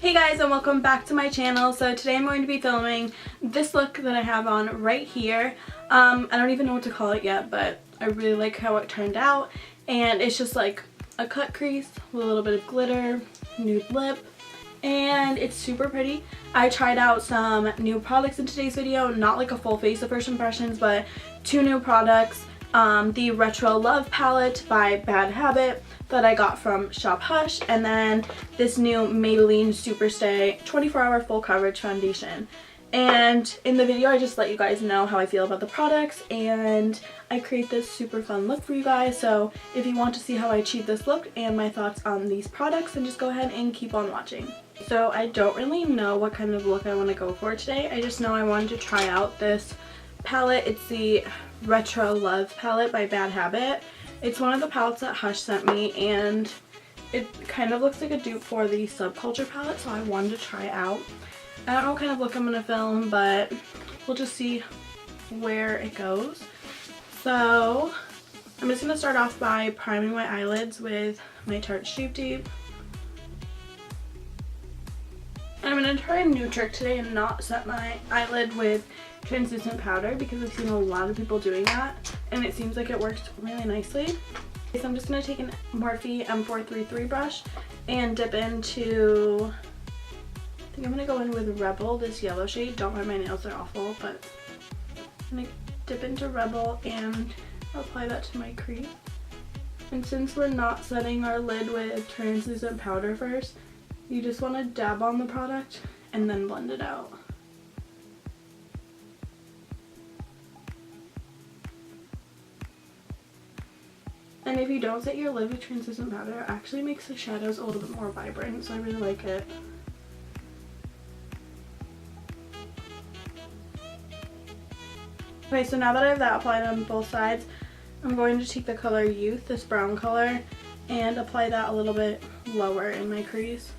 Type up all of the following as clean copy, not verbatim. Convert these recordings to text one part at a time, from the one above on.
Hey guys, and welcome back to my channel. So today I'm going to be filming this look that I have on right here. I don't even know what to call it yet, but I really like how it turned out. And it's just like a cut crease with a little bit of glitter, nude lip, and it's super pretty. I tried out some new products in today's video, not like a full face of first impressions, but two new products. The Retro Love palette by Bad Habit that I got from ShopHush, and then this new Maybelline Superstay 24-hour full coverage foundation. And in the video I just let you guys know how I feel about the products, and I create this super fun look for you guys. So if you want to see how I achieve this look and my thoughts on these products, then just go ahead and keep on watching. So I don't really know what kind of look I want to go for today. I just know I wanted to try out this palette. It's the Retro Love palette by Bad Habit. It's one of the palettes that Hush sent me, and it kind of looks like a dupe for the Subculture palette, so I wanted to try it out. I don't know what kind of look I'm going to film, but we'll just see where it goes. So I'm just going to start off by priming my eyelids with my Tarte Shape Tape. And I'm going to try a new trick today and not set my eyelid with translucent powder, because I've seen a lot of people doing that and it seems like it works really nicely. So I'm just going to take a Morphe M433 brush and dip into, I think I'm going to go in with Rebel, this yellow shade. Don't mind my nails, they're awful, but I'm going to dip into Rebel and apply that to my crease. And since we're not setting our lid with translucent powder first, you just want to dab on the product and then blend it out. And if you don't set your lid with translucent powder, it actually makes the shadows a little bit more vibrant, so I really like it. Okay, so now that I have that applied on both sides, I'm going to take the color Youth, this brown color, and apply that a little bit lower in my crease.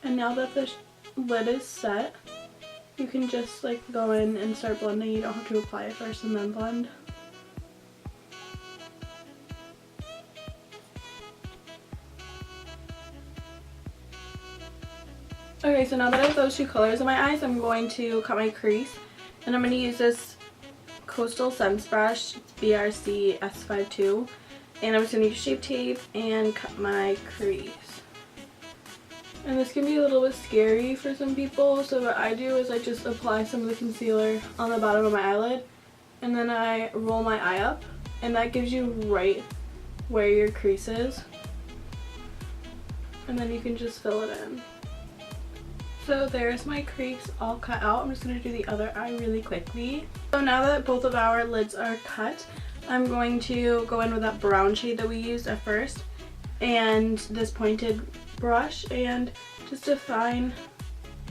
And now that the lid is set, you can just like go in and start blending. You don't have to apply it first and then blend. Okay, so now that I have those two colors in my eyes, I'm going to cut my crease, and I'm going to use this Coastal Scents brush, BRC S52, and I'm just going to use Shape Tape and cut my crease. And this can be a little bit scary for some people, so what I do is I just apply some of the concealer on the bottom of my eyelid, and then I roll my eye up, and that gives you right where your crease is, and then you can just fill it in. So there's my crease all cut out. I'm just going to do the other eye really quickly. So now that both of our lids are cut, I'm going to go in with that brown shade that we used at first and this pointed brush and just define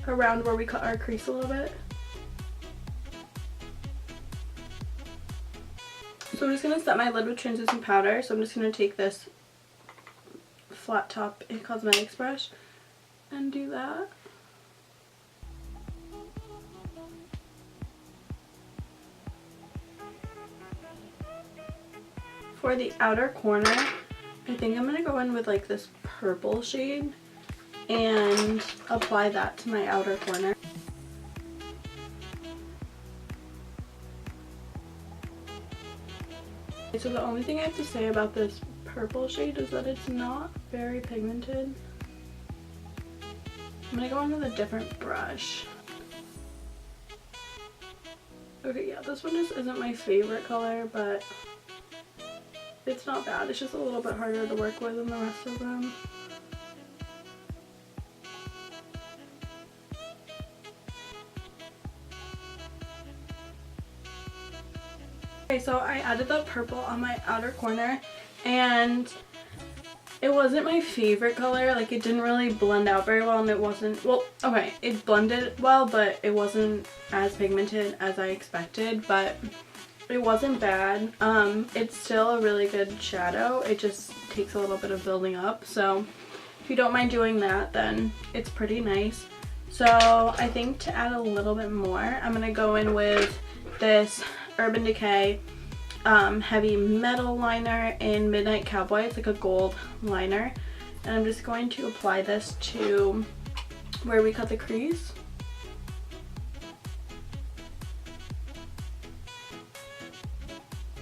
around where we cut our crease a little bit. So I'm just going to set my lid with translucent powder. So I'm just going to take this flat top cosmetics brush and do that. For the outer corner, I think I'm going to go in with like this purple shade and apply that to my outer corner. So the only thing I have to say about this purple shade is that it's not very pigmented. I'm going to go in with a different brush. Okay, yeah, this one just isn't my favorite color, but it's not bad. It's just a little bit harder to work with than the rest of them. Okay, so I added the purple on my outer corner, and it wasn't my favorite color. Like, it didn't really blend out very well, and it wasn't, well, okay, it blended well, but it wasn't as pigmented as I expected, but it wasn't bad. It's still a really good shadow. It just takes a little bit of building up. So if you don't mind doing that, then it's pretty nice. So I think to add a little bit more, I'm going to go in with this Urban Decay heavy metal liner in Midnight Cowboy. It's like a gold liner. And I'm just going to apply this to where we cut the crease.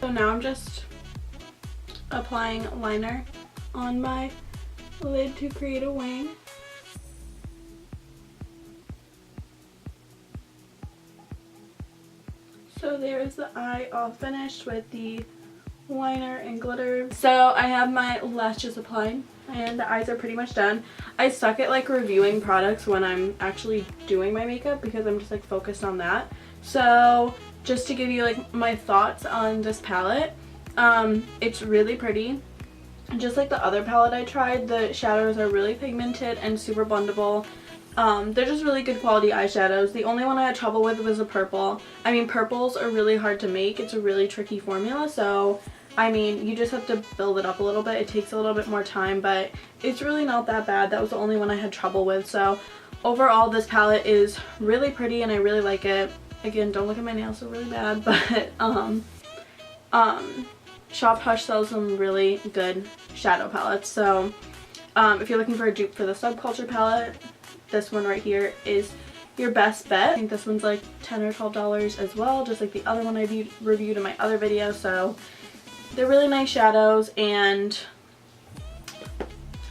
So now I'm just applying liner on my lid to create a wing. So there's the eye all finished with the liner and glitter. So I have my lashes applied and the eyes are pretty much done. I suck at like reviewing products when I'm actually doing my makeup because I'm just like focused on that. So just to give you like my thoughts on this palette, it's really pretty. Just like the other palette I tried, the shadows are really pigmented and super blendable. They're just really good quality eyeshadows. The only one I had trouble with was a purple. I mean, purples are really hard to make. It's a really tricky formula, so I mean, you just have to build it up a little bit. It takes a little bit more time, but it's really not that bad. That was the only one I had trouble with. So overall, this palette is really pretty and I really like it. Again, don't look at my nails, they're really bad, but ShopHush sells some really good shadow palettes. So if you're looking for a dupe for the Subculture palette, this one right here is your best bet. I think this one's like $10 or $12 as well, just like the other one I reviewed in my other video. So they're really nice shadows and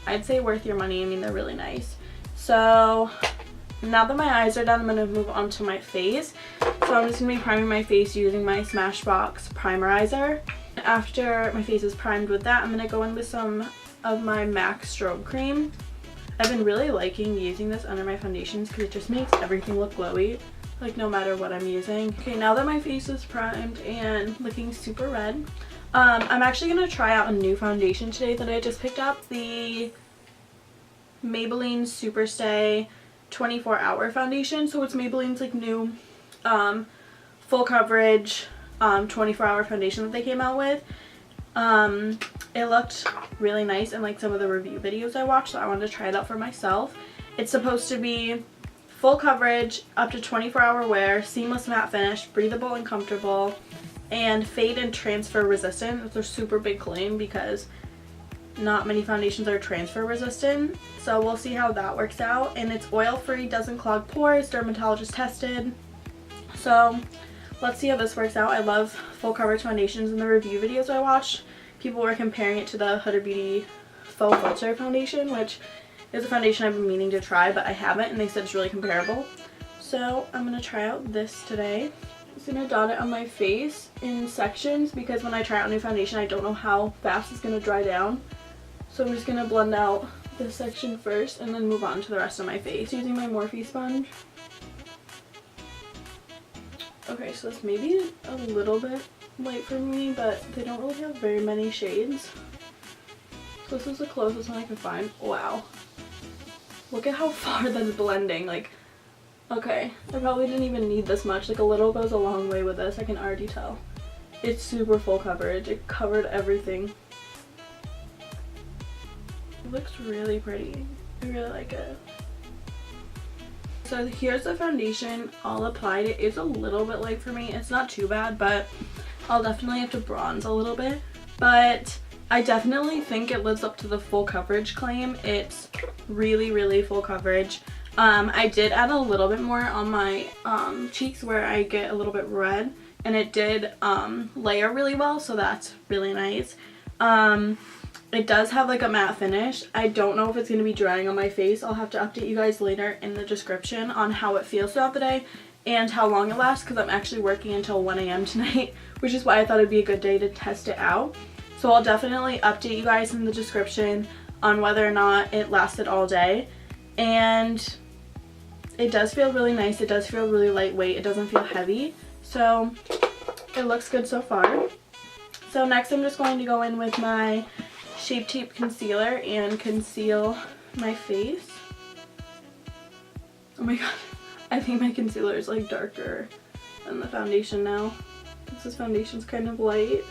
I'd say worth your money. I mean, they're really nice. So now that my eyes are done, I'm going to move on to my face. So I'm just going to be priming my face using my Smashbox Primerizer. After my face is primed with that, I'm going to go in with some of my MAC Strobe Cream. I've been really liking using this under my foundations because it just makes everything look glowy, like no matter what I'm using. Okay, now that my face is primed and looking super red, I'm actually going to try out a new foundation today that I just picked up. The Maybelline Superstay 24-hour foundation. So it's Maybelline's like new full coverage 24-hour foundation that they came out with. It looked really nice in like some of the review videos I watched, so I wanted to try it out for myself. It's supposed to be full coverage, up to 24-hour wear, seamless matte finish, breathable and comfortable, and fade and transfer resistant. It's a super big claim because not many foundations are transfer resistant, so we'll see how that works out. And it's oil free, doesn't clog pores, dermatologist tested. So let's see how this works out. I love full coverage foundations. In the review videos I watched, people were comparing it to the Huda Beauty Faux Filter foundation, which is a foundation I've been meaning to try, but I haven't, and they said it's really comparable. So I'm going to try out this today. I'm just going to dot it on my face in sections because when I try out new foundation, I don't know how fast it's going to dry down. So I'm just going to blend out this section first and then move on to the rest of my face using my Morphe sponge. Okay, so this may be a little bit light for me, but they don't really have very many shades. So this is the closest one I could find. Wow. Look at how far that's blending. Like, okay, I probably didn't even need this much. Like, a little goes a long way with this, I can already tell. It's super full coverage. It covered everything. It looks really pretty. I really like it. So here's the foundation all applied. It is a little bit light for me. It's not too bad, but I'll definitely have to bronze a little bit. But I definitely think it lives up to the full coverage claim. It's really, really full coverage. I did add a little bit more on my cheeks where I get a little bit red, and it did layer really well, so that's really nice. It does have like a matte finish. I don't know if it's going to be drying on my face. I'll have to update you guys later in the description on how it feels throughout the day and how long it lasts, because I'm actually working until 1 a.m. tonight, which is why I thought it'd be a good day to test it out. So I'll definitely update you guys in the description on whether or not it lasted all day. And it does feel really nice. It does feel really lightweight. It doesn't feel heavy. So it looks good so far. So next I'm just going to go in with my Shape Tape Concealer and conceal my face. Oh my god, I think my concealer is like darker than the foundation now. This foundation's kind of light.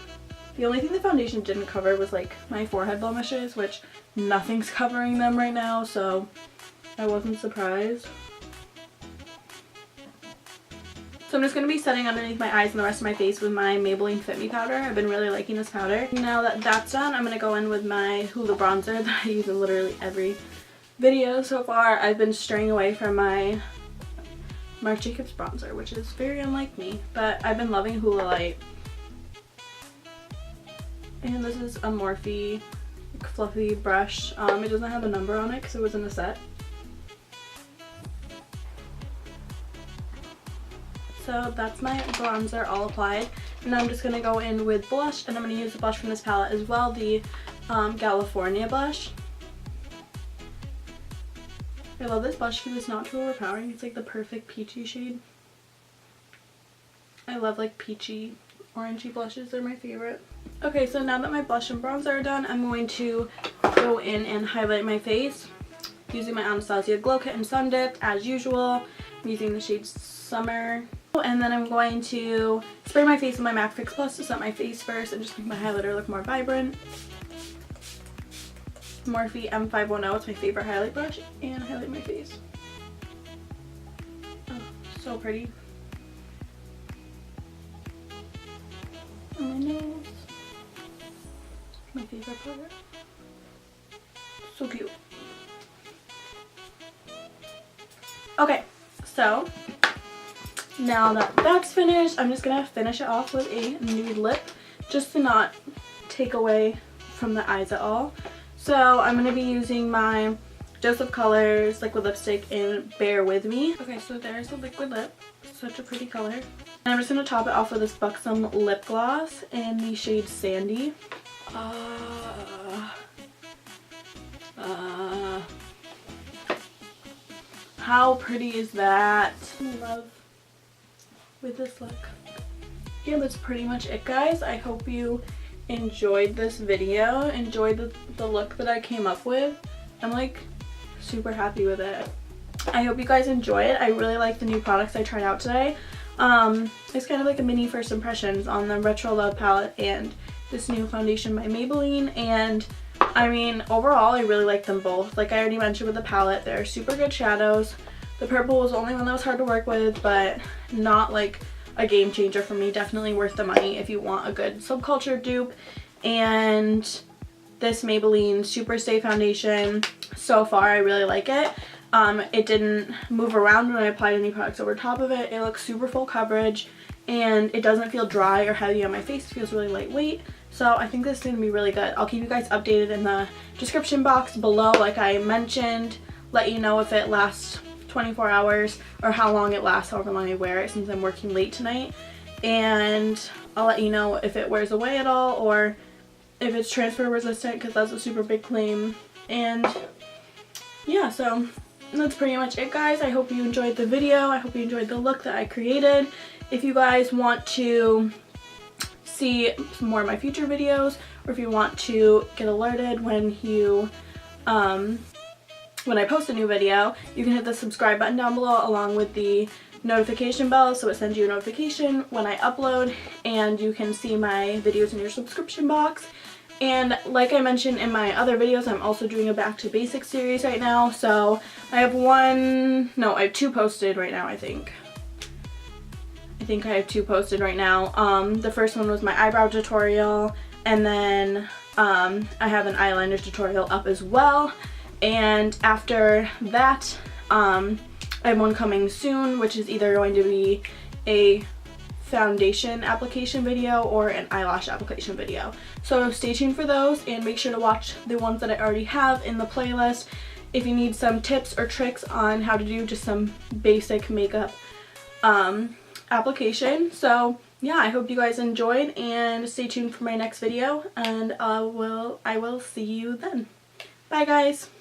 The only thing the foundation didn't cover was like my forehead blemishes, which nothing's covering them right now, so I wasn't surprised. So So I'm just going to be setting underneath my eyes and the rest of my face with my Maybelline Fit Me powder. I've been really liking this powder. Now that that's done, I'm going to go in with my Hoola bronzer that I use in literally every video so far. I've been straying away from my Marc Jacobs bronzer, which is very unlike me, but I've been loving Hoola Light. And this is a Morphe fluffy brush. It doesn't have a number on it because it was in a set. So that's my bronzer all applied. And now I'm just going to go in with blush, and I'm going to use the blush from this palette as well, the California blush. I love this blush because it's not too overpowering. It's like the perfect peachy shade. I love like peachy, orangey blushes. They're my favorite. Okay, so now that my blush and bronzer are done, I'm going to go in and highlight my face using my Anastasia Glow Kit and Sun Dip as usual. I'm using the shade Summer. And then I'm going to spray my face with my MAC Fix Plus to set my face first and just make my highlighter look more vibrant. Morphe M510, it's my favorite highlight brush, and highlight my face. Oh, so pretty. On my nose. My favorite part. So cute. Okay, so now that that's finished, I'm just going to finish it off with a nude lip just to not take away from the eyes at all. So I'm going to be using my Dose of Colors liquid lipstick in Bear With Me. Okay, so there's the liquid lip. Such a pretty color. And I'm just going to top it off with this Buxom lip gloss in the shade Sandy. How pretty is that? I love with this look. Yeah, that's pretty much it, guys. I hope you enjoyed this video, enjoyed the look that I came up with. I'm like super happy with it. I hope you guys enjoy it. I really like the new products I tried out today. It's kind of like a mini first impressions on the Retro Love palette and this new foundation by Maybelline, and I mean overall I really like them both. Like I already mentioned with the palette, they're super good shadows. The purple was the only one that was hard to work with, but not like a game changer for me. Definitely worth the money if you want a good subculture dupe. And this Maybelline Super Stay foundation, so far I really like it. It didn't move around when I applied any products over top of it. It looks super full coverage and it doesn't feel dry or heavy on my face. It feels really lightweight. So I think this is going to be really good. I'll keep you guys updated in the description box below, like I mentioned. Let you know if it lasts 24 hours or how long it lasts, however long I wear it, since I'm working late tonight. And I'll let you know if it wears away at all or if it's transfer resistant, because that's a super big claim. And yeah, so that's pretty much it, guys. I hope you enjoyed the video. I hope you enjoyed the look that I created. If you guys want to see some more of my future videos, or if you want to get alerted when you when I post a new video, you can hit the subscribe button down below along with the notification bell, so it sends you a notification when I upload, and you can see my videos in your subscription box. And like I mentioned in my other videos, I'm also doing a Back to Basics series right now. So I have I have two posted right now, I think I have two posted right now. The first one was my eyebrow tutorial, and then I have an eyeliner tutorial up as well. And after that, I have one coming soon, which is either going to be a foundation application video or an eyelash application video. So stay tuned for those, and make sure to watch the ones that I already have in the playlist if you need some tips or tricks on how to do just some basic makeup application. So yeah, I hope you guys enjoyed, and stay tuned for my next video, and I will see you then. Bye, guys.